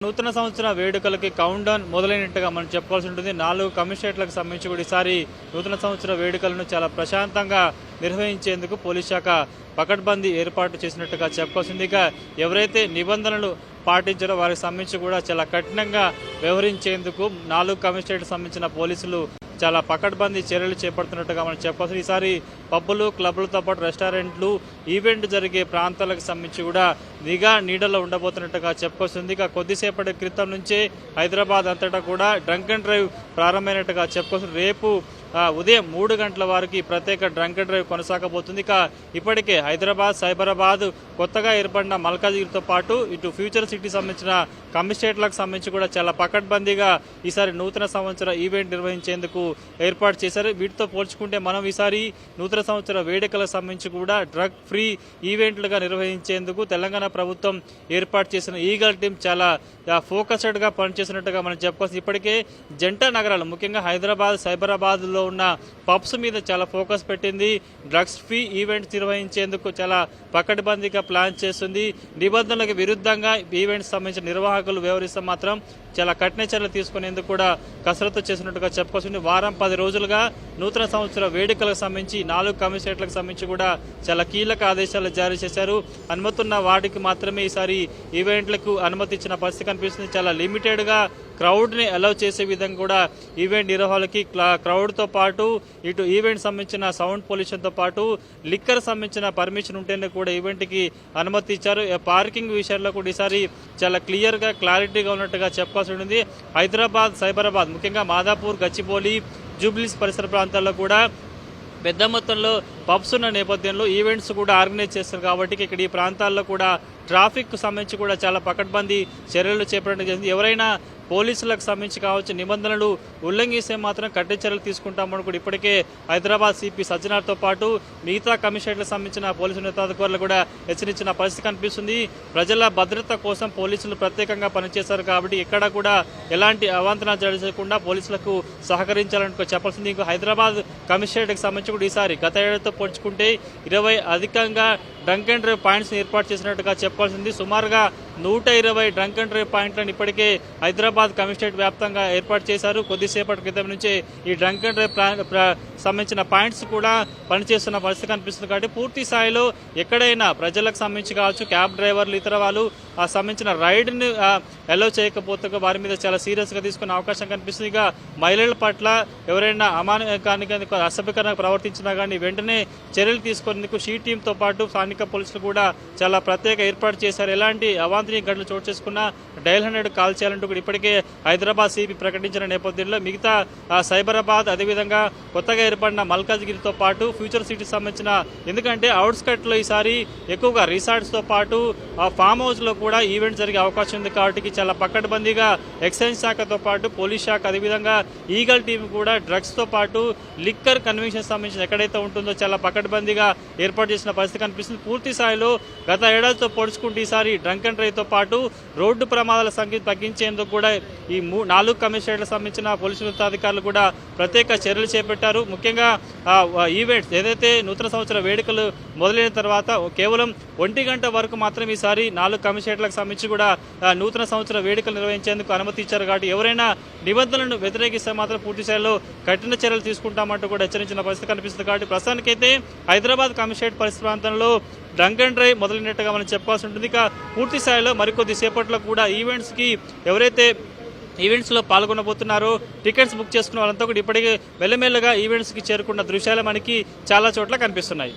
నూతన సంవత్సర వేడుకలకి count down మొదలైనట్టుగా మనం చెప్పాల్సి ఉంటుంది. 4 కమిషనరేట్లకు సంబంధించి కూడా ఈసారి నూతన సంవత్సర వేడుకలను చాలా ప్రశాంతంగా నిర్వహించేందుకు పోలీస్ శాఖ పకడ్బందీ ఏర్పాటు చేసినట్టుగా చెప్పాల్సింది. ఇక ఎవరైతే నిబంధనలు పాటించారో వారికి సంబంధించి కూడా చాలా కఠినంగా వ్యవహరించేందుకు 4 కమిషనరేట్లకు సంబంధించిన పోలీసులు చాలా పకడ్బందీ చర్యలు చేపడుతున్నట్టుగా మనం చెప్పాల్సి. ఈసారి పబ్బులు, క్లబ్లతో పాటు రెస్టారెంట్లు, ఈవెంట్ జరిగే ప్రాంతాలకు సంబంధించి కూడా నిఘా నీడలో ఉండబోతున్నట్టుగా చెప్పుకొస్తుంది. ఇక కొద్దిసేపటి క్రితం నుంచే హైదరాబాద్ అంతటా కూడా డ్రంక్ అండ్ డ్రైవ్ ప్రారంభమైనట్టుగా చెప్పుకొస్తుంది. రేపు ఉదయం 3 గంటల వారికి ప్రత్యేక డ్రంక్ అండ్ డ్రైవ్ కొనసాగబోతుంది. ఇక ఇప్పటికే హైదరాబాద్, సైబరాబాద్, కొత్తగా ఏర్పడిన మల్కాజ్గిరితో పాటు ఇటు ఫ్యూచర్ సిటీ సంబంధించిన కమిషనరేట్లకు సంబంధించి కూడా చాలా పకడ్బందీగా ఈసారి నూతన సంవత్సర ఈవెంట్ నిర్వహించేందుకు ఏర్పాటు చేశారు. వీటితో పోల్చుకుంటే మనం ఈసారి నూతన సంవత్సర వేడుకలకు సంబంధించి కూడా డ్రగ్ ఫ్రీ ఈవెంట్లుగా నిర్వహించేందుకు తెలంగాణ ప్రభుత్వం ఏర్పాటు చేసిన ఈగల్ టీం చాలా ఫోకస్డ్గా పనిచేసినట్టుగా మనం చెప్పుకోవచ్చు. ఇప్పటికే జంట నగరాలు ముఖ్యంగా హైదరాబాద్, సైబరాబాద్లో ఉన్న పబ్స్ మీద చాలా ఫోకస్ పెట్టింది. డ్రగ్స్ ఫ్రీ ఈవెంట్స్ నిర్వహించేందుకు చాలా పకడ్బందీగా ప్లాన్ చేస్తుంది. నిబంధనలకు విరుద్ధంగా ఈవెంట్స్ సంబంధించిన నిర్వాహకులు వ్యవహరిస్తే మాత్రం చాలా కఠిన చర్యలు తీసుకునేందుకు కూడా కసరత్తు చేసినట్టుగా చెప్పుకోవచ్చు. వారం 10 రోజులుగా నూతన సంవత్సర వేడుకలకు సంబంధించి 4 కమిషనరేట్లకు సంబంధించి కూడా చాలా కీలక ఆదేశాలు జారీ చేశారు. అనుమతున్న వాటికి మాత్రమే ఈసారి ఈవెంట్లకు అనుమతి ఇచ్చిన పరిస్థితి కనిపిస్తుంది. చాలా లిమిటెడ్గా క్రౌడ్ని అలౌ చేసే విధంగా కూడా ఈవెంట్ నిర్వాహకులకి క్రౌడ్తో పాటు ఇటు ఈవెంట్ సంబంధించిన సౌండ్ పొల్యూషన్తో పాటు లిక్కర్ సంబంధించిన పర్మిషన్ ఉంటేనే కూడా ఈవెంట్కి అనుమతి ఇచ్చారు. పార్కింగ్ విషయాల్లో కూడా ఈసారి చాలా క్లియర్గా క్లారిటీగా ఉన్నట్టుగా చెప్పాల్సి ఉంటుంది. హైదరాబాద్, సైబరాబాద్ ముఖ్యంగా మాదాపూర్, గచ్చిబౌలి, జూబ్లీస్ పరిసర ప్రాంతాల్లో కూడా పెద్ద మొత్తంలో పబ్స్ ఉన్న నేపథ్యంలో ఈవెంట్స్ కూడా ఆర్గనైజ్ చేస్తారు కాబట్టి ఇక్కడ ఈ ప్రాంతాల్లో కూడా ట్రాఫిక్ సంబంధించి కూడా చాలా పకడ్బందీ చర్యలు చేపట్టడం జరిగింది. ఎవరైనా పోలీసులకు సంబంధించి కావచ్చు నిబంధనలు ఉల్లంఘిస్తే మాత్రం కఠిన చర్యలు తీసుకుంటామని కూడా ఇప్పటికే హైదరాబాద్ సిపి సజ్జనార్తో పాటు మిగతా కమిషనరేట్లకు సంబంధించిన పోలీసు ఉన్నతాధికారులు కూడా హెచ్చరించిన పరిస్థితి కనిపిస్తుంది. ప్రజల భద్రత కోసం పోలీసులు ప్రత్యేకంగా పనిచేశారు కాబట్టి ఎక్కడ కూడా ఎలాంటి అవాంతరాలు జరగకుండా పోలీసులకు సహకరించాలని చెప్పాల్సింది. ఇంకో హైదరాబాద్ కమిషనరేట్కి సంబంధించి కూడా ఈసారి గత ఏడాదితో పోల్చుకుంటే 20 అధికంగా డ్రంక్ అండ్ డ్రైవ్ పాయింట్స్ ఏర్పాటు చేసినట్టుగా చెప్పాల్సింది. సుమారుగా 120 డ్రంక్ అండ్ డ్రైవ్ పాయింట్లను ఇప్పటికే హైదరాబాద్ కమిషనరేట్ వ్యాప్తంగా ఏర్పాటు చేశారు. కొద్దిసేపటి క్రితం నుంచే ఈ డ్రంక్ అండ్ డ్రైవ్ సంబంధించిన పాయింట్స్ కూడా పనిచేస్తున్న పరిస్థితి కనిపిస్తుంది. కాబట్టి పూర్తి స్థాయిలో ఎక్కడైనా ప్రజలకు సంబంధించి కావచ్చు, క్యాబ్ డ్రైవర్లు, ఇతర వాళ్ళు ఆ సంబంధించిన రైడ్ని అలో చేయకపోతే వారి మీద చాలా సీరియస్గా తీసుకునే అవకాశం కనిపిస్తుంది. ఇక మహిళల పట్ల ఎవరైనా అమానకానికి అసభ్యకరంగా ప్రవర్తించినా కానీ వెంటనే చర్యలు తీసుకునేందుకు షీ టీంతో పాటు స్థానిక పోలీసులు కూడా చాలా ప్రత్యేక ఏర్పాటు చేశారు. ఎలాంటి అవాంఛనీయ ఘటనలు చోటు చేసుకున్నా డయల్ 100 కాల్ చేయాలంటూ కూడా ఇప్పటికే హైదరాబాద్ సిపి ప్రకటించిన నేపథ్యంలో మిగతా సైబరాబాద్, అదేవిధంగా కొత్తగా ఏర్పడిన మల్కాజ్గిరితో పాటు ఫ్యూచర్ సిటీకి సంబంధించిన ఎందుకంటే అవుట్స్కట్లో ఈసారి ఎక్కువగా రిసార్ట్స్తో పాటు ఫామ్ హౌస్లో కూడా ఈవెంట్ జరిగే అవకాశం ఉంది. కాబట్టి చాలా పకడ్బందీగా ఎక్సైజ్ శాఖతో పాటు పోలీస్ శాఖ, అదేవిధంగా ఈగల్ టీం కూడా డ్రగ్స్తో పాటు లిక్కర్ కన్వెన్షన్ సంబంధించిన ఎక్కడైతే ఉంటుందో చాలా పకడ్బందీగా ఏర్పాటు చేసిన పరిస్థితి కనిపిస్తుంది. పూర్తి స్థాయిలో గత ఏడాదితో పోల్చుకుంటే ఈసారి డ్రంక్ అండ్ డ్రైవ్తో పాటు రోడ్డు ప్రమాదాల సంఖ్య తగ్గించేందుకు కూడా ఈ 4 కమిషనరేట్లకు సంబంధించిన పోలీసు ఉన్నతాధికారులు కూడా ప్రత్యేక చర్యలు చేపట్టారు. ముఖ్యంగా ఈవెంట్స్ ఏదైతే నూతన సంవత్సర వేడుకలు మొదలైన తర్వాత కేవలం 1 గంట వరకు మాత్రం ఈసారి 4 కమిషనరేట్లకు సంబంధించి కూడా నూతన సంవత్సర వేడుకలు నిర్వహించేందుకు అనుమతి ఇచ్చారు. కాబట్టి ఎవరైనా నిబంధనలను వ్యతిరేకిస్తే మాత్రం పూర్తి స్థాయిలో కఠిన చర్యలు తీసుకుంటామంటూ కూడా హెచ్చరించిన పరిస్థితి కనిపిస్తుంది. కాబట్టి ప్రస్తుతానికైతే హైదరాబాద్ కమిషనరేట్ పరిసర ప్రాంతంలో డ్రంక్ అండ్ డ్రైవ్ మొదలైనట్టుగా మనం చెప్పాల్సి ఉంటుంది. ఇక పూర్తి స్థాయిలో మరికొద్ది సేపట్లో కూడా ఈవెంట్స్కి ఎవరైతే ఈవెంట్స్లో పాల్గొనబోతున్నారో టికెట్స్ బుక్ చేసుకున్న వాళ్ళంతా కూడా ఇప్పటికే మెల్లమెల్లగా ఈవెంట్స్కి చేరుకున్న దృశ్యాలు మనకి చాలా చోట్ల కనిపిస్తున్నాయి.